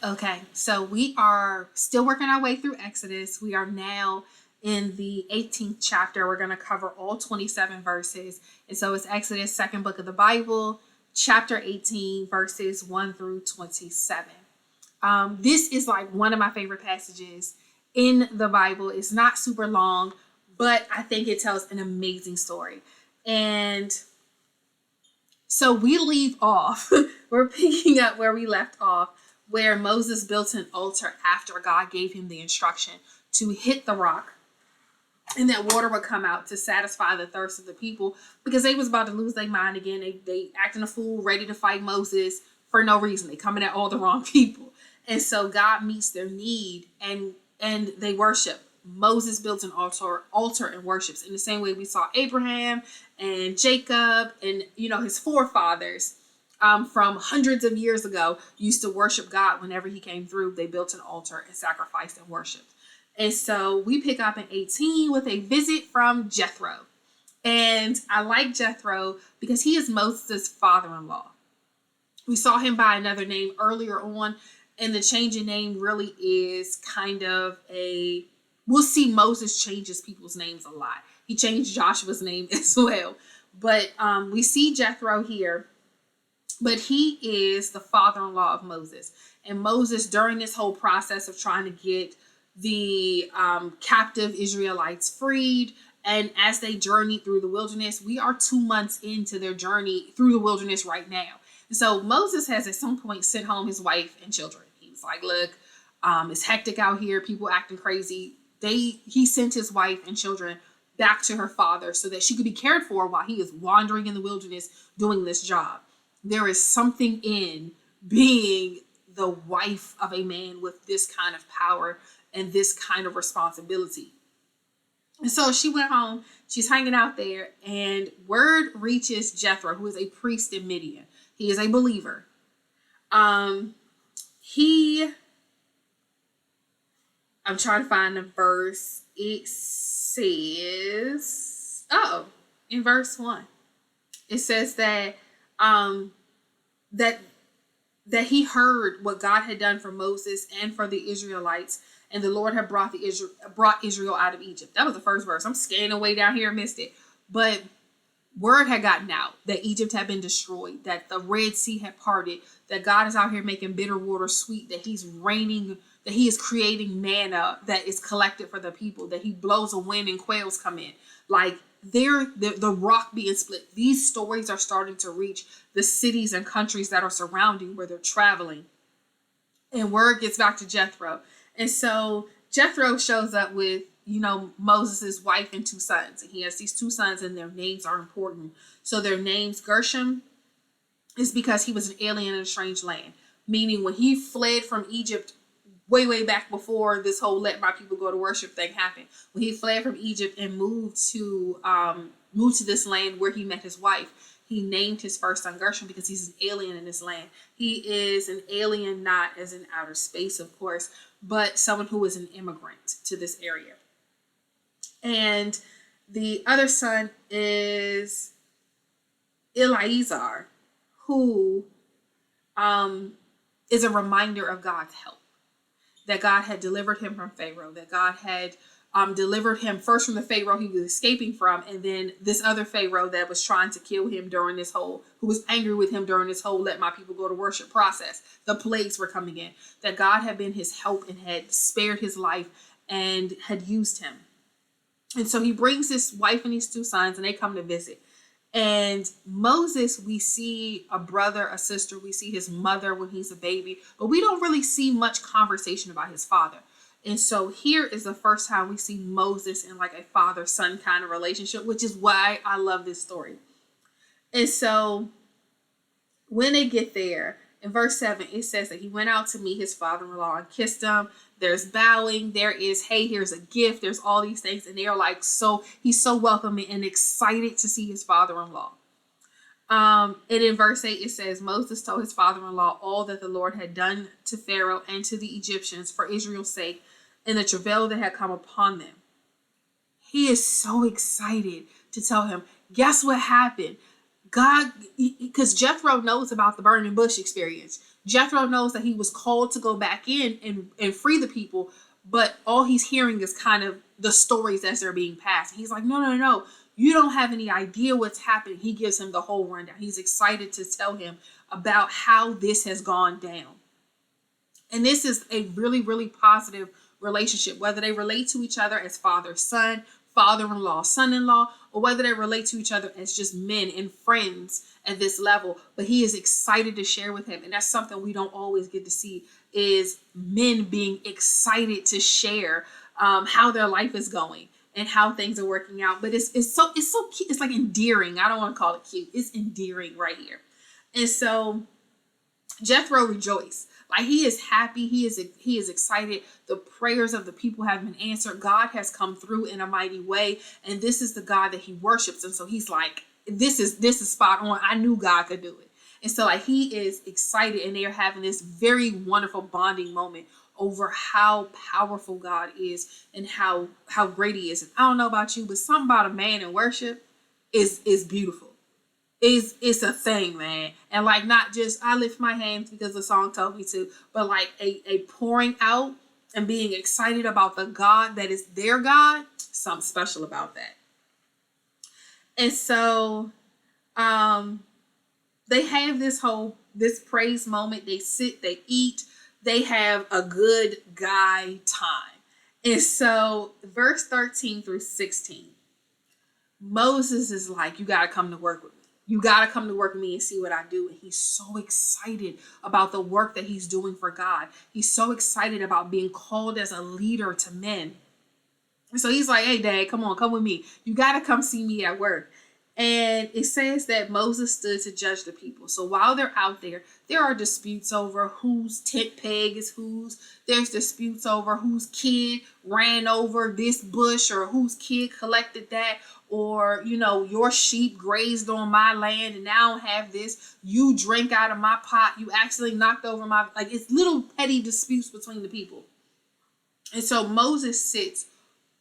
Okay, so we are still working our way through Exodus. We are now in the 18th chapter. We're going to cover all 27 verses. And so it's Exodus, second book of the Bible, chapter 18, verses 1 through 27. This is like one of my favorite passages in the Bible. It's not super long, but I think it tells an amazing story. And so we leave off, we're picking up where we left off, where Moses built an altar after God gave him the instruction to hit the rock and that water would come out to satisfy the thirst of the people, because they was about to lose their mind again. They acting a fool, ready to fight Moses for no reason. They coming at all the wrong people. And so God meets their need and they worship. Moses built an altar and worships in the same way we saw Abraham and Jacob and, his forefathers from hundreds of years ago used to worship God. Whenever he came through, they built an altar and sacrificed and worshiped. And so we pick up in 18 with a visit from Jethro. And I like Jethro because he is Moses' father-in-law. We saw him by another name earlier on, and the change in name really is kind of we'll see Moses changes people's names a lot. He changed Joshua's name as well. But we see Jethro here, but he is the father-in-law of Moses. And Moses, during this whole process of trying to get the captive Israelites freed, and as they journeyed through the wilderness, we are 2 months into their journey through the wilderness right now. And so Moses has at some point sent home his wife and children. He was like, look, it's hectic out here, people acting crazy. He sent his wife and children back to her father so that she could be cared for while he is wandering in the wilderness doing this job. There is something in being the wife of a man with this kind of power and this kind of responsibility. And so she went home, she's hanging out there, and word reaches Jethro, who is a priest in Midian. He is a believer. I'm trying to find the verse. It says, in verse 1, it says that that he heard what God had done for Moses and for the Israelites, and the Lord had brought Israel out of Egypt. That was the first verse. I'm scanning way down here and missed it. But word had gotten out that Egypt had been destroyed, that the Red Sea had parted, that God is out here making bitter water sweet, that he's raining, that he is creating manna that is collected for the people, that he blows a wind and quails come in. Like the rock being split. These stories are starting to reach the cities and countries that are surrounding where they're traveling. And word gets back to Jethro. And so Jethro shows up with, Moses' wife and 2 sons. And he has these 2 sons, and their names are important. So their names, Gershom, is because he was an alien in a strange land. Meaning when he fled from Egypt way back before this whole let my people go to worship thing happened. When he fled from Egypt and moved to this land where he met his wife, he named his first son Gershom because he's an alien in this land. He is an alien, not as in outer space, of course, but someone who is an immigrant to this area. And the other son is Eleazar, who is a reminder of God's help. That God had delivered him from Pharaoh, that God had delivered him first from the Pharaoh he was escaping from, and then this other Pharaoh that was trying to kill him during this whole, who was angry with him during this whole let my people go to worship process. The plagues were coming in. That God had been his help and had spared his life and had used him. And so he brings his wife and his 2 sons, and they come to visit. And Moses, we see a brother, a sister, we see his mother when he's a baby, but we don't really see much conversation about his father. And so here is the first time we see Moses in like a father-son kind of relationship, which is why I love this story. And so when they get there, in verse 7, it says that he went out to meet his father-in-law and kissed him. There's bowing. There is, hey, here's a gift. There's all these things. And they're like, he's so welcoming and excited to see his father-in-law. And in verse 8, it says, Moses told his father-in-law all that the Lord had done to Pharaoh and to the Egyptians for Israel's sake and the travail that had come upon them. He is so excited to tell him, guess what happened? God, because Jethro knows about the burning bush experience. Jethro knows that he was called to go back in and free the people, but all he's hearing is kind of the stories as they're being passed. He's like, no, no, no, you don't have any idea what's happening. He gives him the whole rundown. He's excited to tell him about how this has gone down. And this is a really, really positive relationship, whether they relate to each other as father, son, father-in-law, son-in-law, or whether they relate to each other as just men and friends at this level. But he is excited to share with him. And that's something we don't always get to see, is men being excited to share how their life is going and how things are working out. But it's so cute. It's like endearing. I don't want to call it cute. It's endearing right here. And so Jethro rejoiced. Like, he is happy. He is excited. The prayers of the people have been answered. God has come through in a mighty way. And this is the God that he worships. And so he's like, this is spot on. I knew God could do it. And so like, he is excited, and they are having this very wonderful bonding moment over how powerful God is and how great he is. And I don't know about you, but something about a man in worship is beautiful. It's a thing, man. And like, not just I lift my hands because the song told me to, but like a pouring out and being excited about the God that is their God. Something special about that. And so they have this praise moment. They sit, they eat, they have a good guy time. And so verse 13 through 16, Moses is like, you got to come to work with me. You got to come to work with me and see what I do. And he's so excited about the work that he's doing for God. He's so excited about being called as a leader to men. And so he's like, hey, Dad, come with me. You got to come see me at work. And it says that Moses stood to judge the people. So while they're out there are disputes over whose tent peg is whose. There's disputes over whose kid ran over this bush, or whose kid collected that, or, you know, your sheep grazed on my land and now I don't have this. You drank out of my pot. You accidentally knocked over my, like, it's little petty disputes between the people. And so Moses sits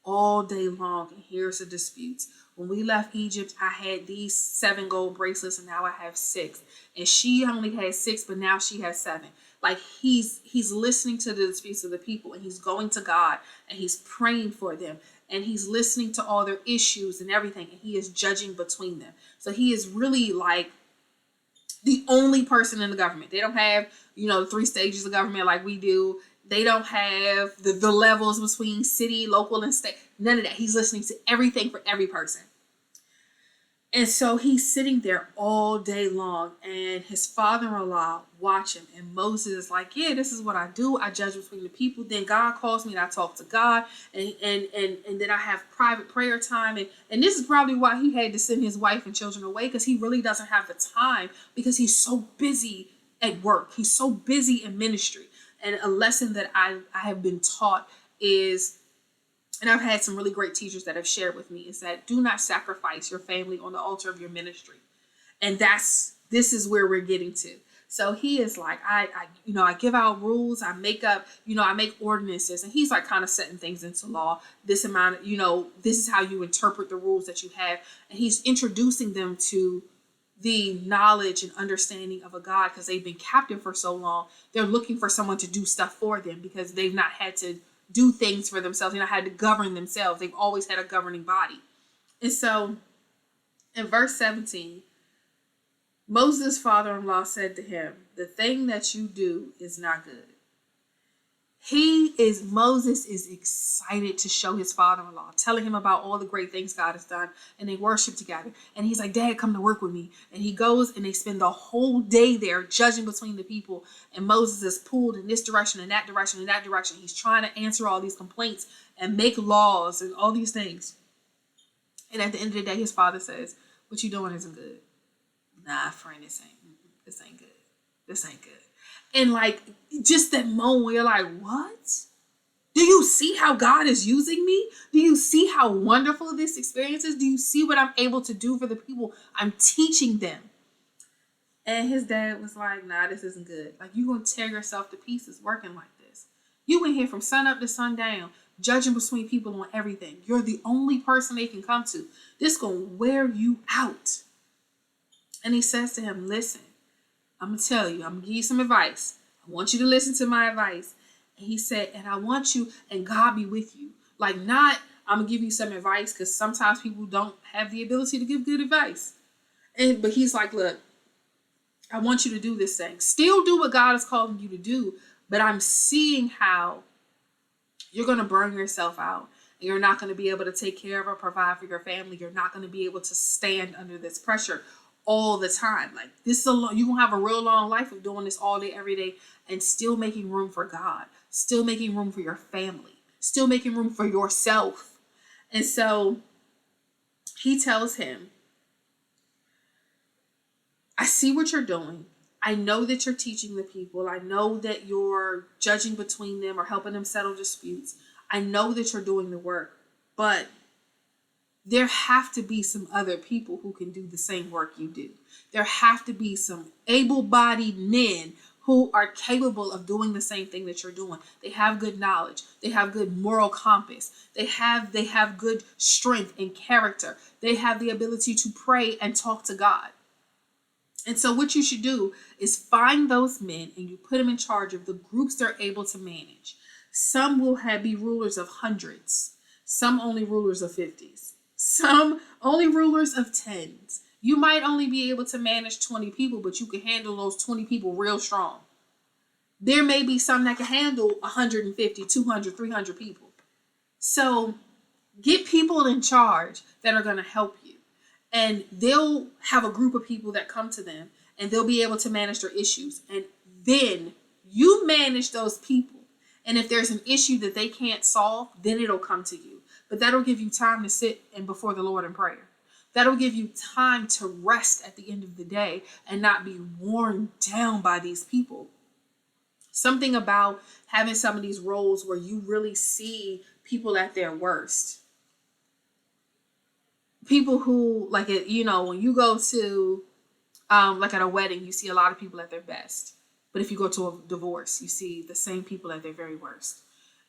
all day long and hears the disputes. When we left Egypt, I had these 7 gold bracelets and now I have 6. And she only had 6, but now she has 7. Like, he's listening to the disputes of the people, and he's going to God and he's praying for them, and he's listening to all their issues and everything, and he is judging between them. So he is really like the only person in the government. They don't have, you know, the 3 stages of government like we do. They don't have the levels between city, local, and state. None of that. He's listening to everything for every person. And so he's sitting there all day long, and his father-in-law watch him. And Moses is like, yeah, this is what I do. I judge between the people. Then God calls me and I talk to God. And then I have private prayer time. And this is probably why he had to send his wife and children away, because he really doesn't have the time, because he's so busy at work. He's so busy in ministry. And a lesson that I have been taught is, and I've had some really great teachers that have shared with me, is that do not sacrifice your family on the altar of your ministry. And this is where we're getting to. So he is like, I give out rules, I make ordinances, and he's like kind of setting things into law. This amount, this is how you interpret the rules that you have. And he's introducing them to the knowledge and understanding of a God, because they've been captive for so long. They're looking for someone to do stuff for them, because they've not had to do things for themselves. They've not had to govern themselves. They've always had a governing body. And so in verse 17, Moses' father-in-law said to him, the thing that you do is not good. Moses is excited to show his father-in-law, telling him about all the great things God has done, and they worship together. And he's like, Dad, come to work with me. And he goes and they spend the whole day there judging between the people. And Moses is pulled in this direction and that direction and that direction. He's trying to answer all these complaints and make laws and all these things. And at the end of the day, his father says, what you doing isn't good. Nah, friend, this ain't good. This ain't good. And like, just that moment where you're like, what? Do you see how God is using me? Do you see how wonderful this experience is? Do you see what I'm able to do for the people? I'm teaching them. And his dad was like, nah, this isn't good. Like, you're going to tear yourself to pieces working like this. You went here from sun up to sundown, judging between people on everything. You're the only person they can come to. This is going to wear you out. And he says to him, listen, I'm going to tell you, I'm going to give you some advice. want you to listen to my advice. And he said, and I want you, and God be with you. Like, not, I'm going to give you some advice, because sometimes people don't have the ability to give good advice. But he's like, look, I want you to do this thing. Still do what God is calling you to do, but I'm seeing how you're going to burn yourself out. And you're not going to be able to take care of or provide for your family. You're not going to be able to stand under this pressure all the time. Like, this alone, you're going to have a real long life of doing this all day, every day, and still making room for God, still making room for your family, still making room for yourself. And so he tells him, I see what you're doing. I know that you're teaching the people. I know that you're judging between them or helping them settle disputes. I know that you're doing the work, but there have to be some other people who can do the same work you do. There have to be some able-bodied men who are capable of doing the same thing that you're doing. They have good knowledge. They have good moral compass. They have good strength and character. They have the ability to pray and talk to God. And so what you should do is find those men and you put them in charge of the groups they're able to manage. Some will be rulers of hundreds. Some only rulers of 50s. Some only rulers of 10s. You might only be able to manage 20 people, but you can handle those 20 people real strong. There may be some that can handle 150, 200, 300 people. So get people in charge that are going to help you. And they'll have a group of people that come to them and they'll be able to manage their issues. And then you manage those people. And if there's an issue that they can't solve, then it'll come to you. But that'll give you time to sit and before the Lord in prayer. That'll give you time to rest at the end of the day and not be worn down by these people. Something about having some of these roles where you really see people at their worst. People who, like, when you go to, like at a wedding, you see a lot of people at their best. But if you go to a divorce, you see the same people at their very worst.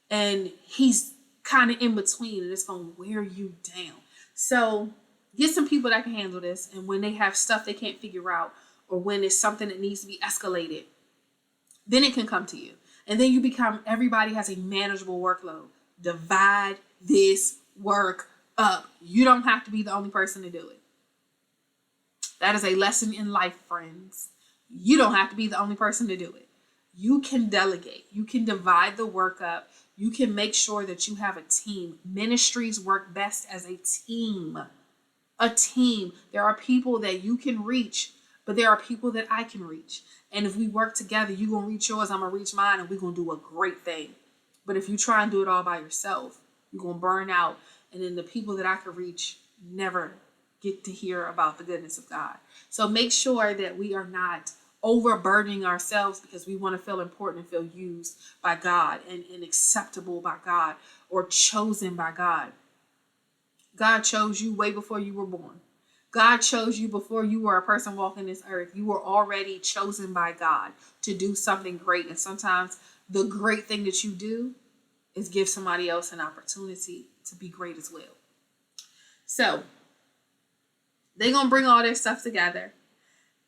And he's kind of in between, and it's going to wear you down. So get some people that can handle this. And when they have stuff they can't figure out, or when it's something that needs to be escalated, then it can come to you. And then you become, everybody has a manageable workload. Divide this work up. You don't have to be the only person to do it. That is a lesson in life, friends. You don't have to be the only person to do it. You can delegate. You can divide the work up. You can make sure that you have a team. Ministries work best as a team. A team. There are people that you can reach, but there are people that I can reach. And if we work together, you're going to reach yours, I'm going to reach mine, and we're going to do a great thing. But if you try and do it all by yourself, you're going to burn out. And then the people that I could reach never get to hear about the goodness of God. So make sure that we are not overburdening ourselves because we want to feel important and feel used by God and acceptable by God or chosen by God. God chose you way before you were born. God chose you before you were a person walking this earth. You were already chosen by God to do something great. And sometimes the great thing that you do is give somebody else an opportunity to be great as well. So they're going to bring all their stuff together.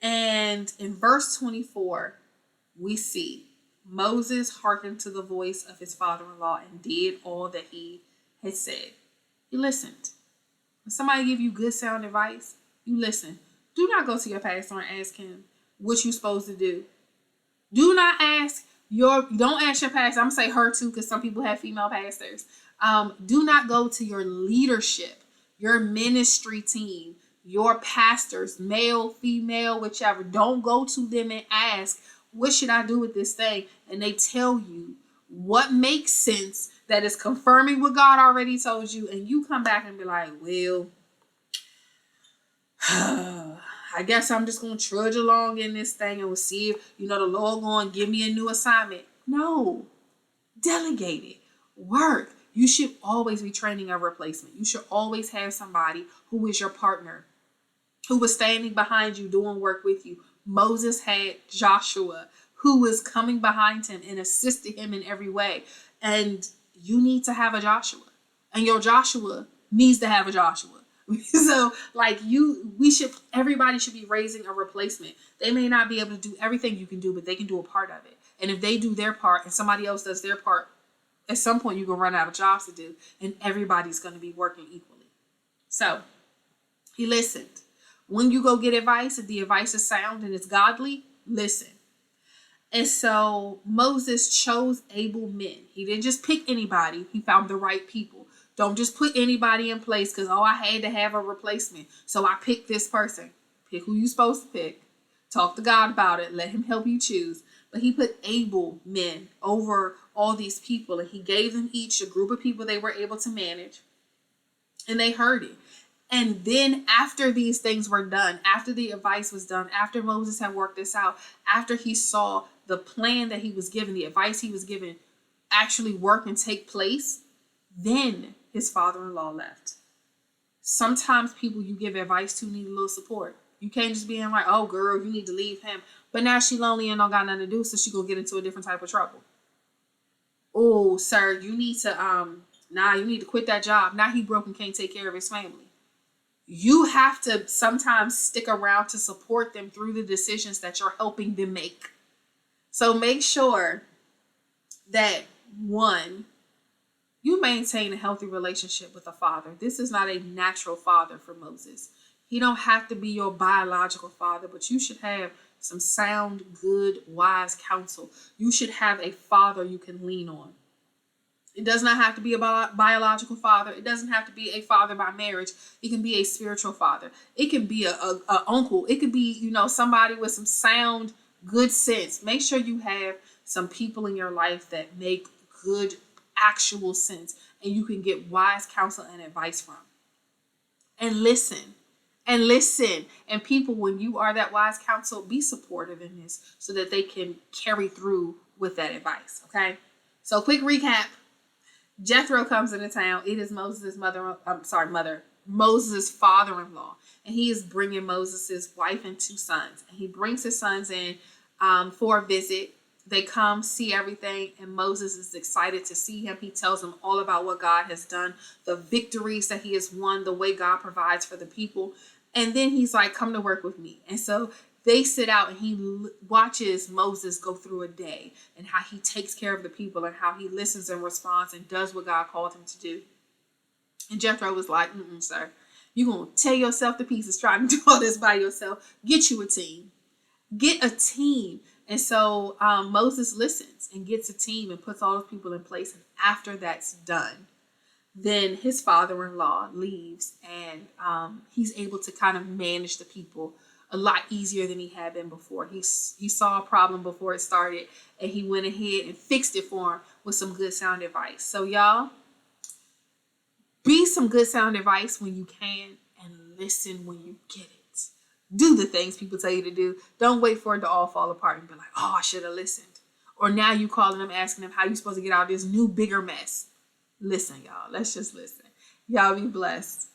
And in verse 24, we see Moses hearkened to the voice of his father-in-law and did all that he had said. He listened. When somebody give you good sound advice, you listen. Do not go to your pastor and ask him what you're supposed to do. Don't ask your pastor. I'm going to say her too, because some people have female pastors. Do not go to your leadership, your ministry team, your pastors, male, female, whichever. Don't go to them and ask, what should I do with this thing? And they tell you what makes sense, that is confirming what God already told you. And you come back and be like, well, I guess I'm just going to trudge along in this thing and we'll see if, the Lord going to give me a new assignment. No. Delegate it. Work. You should always be training a replacement. You should always have somebody who is your partner, who was standing behind you, doing work with you. Moses had Joshua, who was coming behind him and assisted him in every way. And you need to have a Joshua. And your Joshua needs to have a Joshua. So everybody should be raising a replacement. They may not be able to do everything you can do, but they can do a part of it. And if they do their part and somebody else does their part, at some point you're going to run out of jobs to do, and everybody's going to be working equally. So he listened. When you go get advice, if the advice is sound and it's godly, listen. And so Moses chose able men. He didn't just pick anybody. He found the right people. Don't just put anybody in place because, I had to have a replacement, so I picked this person. Pick who you're supposed to pick. Talk to God about it. Let him help you choose. But he put able men over all these people, and he gave them each a group of people they were able to manage. And they heard it. And then after these things were done, after the advice was done, after Moses had worked this out, after he saw the plan that he was given, the advice he was given actually work and take place, then his father-in-law left. Sometimes people you give advice to need a little support. You can't just be in like, oh girl, you need to leave him. But now she lonely and don't got nothing to do, so she gonna get into a different type of trouble. Oh, sir, you need to you need to quit that job. Now he broke and can't take care of his family. You have to sometimes stick around to support them through the decisions that you're helping them make. So make sure that, one, you maintain a healthy relationship with a father. This is not a natural father for Moses. He don't have to be your biological father, but you should have some sound, good, wise counsel. You should have a father you can lean on. It does not have to be a biological father. It doesn't have to be a father by marriage. It can be a spiritual father. It can be a uncle. It could be, somebody with some sound, good sense. Make sure you have some people in your life that make good, actual sense, and you can get wise counsel and advice from. And listen. And people, when you are that wise counsel, be supportive in this so that they can carry through with that advice. Okay. So quick recap. Jethro comes into town. It is Moses' Moses' father-in-law. And he is bringing Moses' wife and 2 sons. And he brings his sons in for a visit. They come, see everything, and Moses is excited to see him. He tells them all about what God has done, the victories that he has won, the way God provides for the people. And then he's like, come to work with me. And so they sit out and he watches Moses go through a day and how he takes care of the people and how he listens and responds and does what God called him to do. And Jethro was like, sir, you're going to tear yourself to pieces trying to do all this by yourself. Get you a team. Get a team. And so Moses listens and gets a team and puts all those people in place. And after that's done, then his father-in-law leaves and he's able to kind of manage the people a lot easier than he had been before. He saw a problem before it started and he went ahead and fixed it for him with some good sound advice. So y'all, be some good sound advice when you can and listen when you get it. Do the things people tell you to do. Don't wait for it to all fall apart and be like, oh, I should have listened. Or now you calling them, asking them how you supposed to get out of this new, bigger mess. Listen, y'all. Let's just listen. Y'all be blessed.